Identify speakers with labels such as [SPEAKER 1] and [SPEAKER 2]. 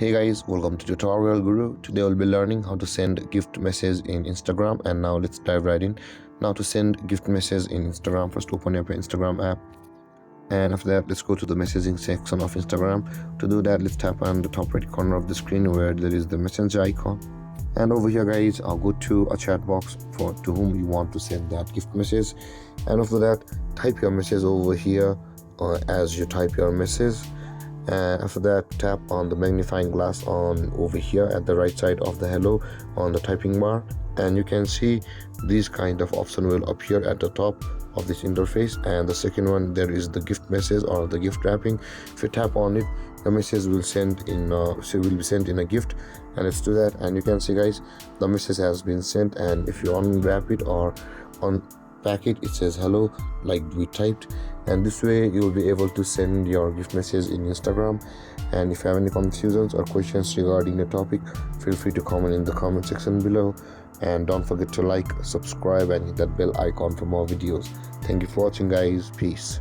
[SPEAKER 1] Hey guys, welcome to Tutorial Guru. Today we'll be learning how to send gift message in Instagram, and now let's dive right in. Now to send gift message in Instagram, first open up your Instagram app, and after that let's go to the messaging section of Instagram. To do that, let's tap on the top right corner of the screen where there is the messenger icon, and over here guys, I'll go to a chat box to whom you want to send that gift message, and after that type your message over here as you type your message. And after that, tap on the magnifying glass on over here at the right side of the hello on the typing bar, and you can see these kind of option will appear at the top of this interface. And the second one, there is the gift message or the gift wrapping. If you tap on it, the message will be sent in a gift, and let's do that. And you can see guys, the message has been sent, and if you unwrap it or unpack it, it says hello like we typed, and this way you will be able to send your gift message in Instagram. And if you have any confusions or questions regarding the topic, feel free to comment in the comment section below, and don't forget to like, subscribe and hit that bell icon for more videos. Thank you for watching guys. Peace.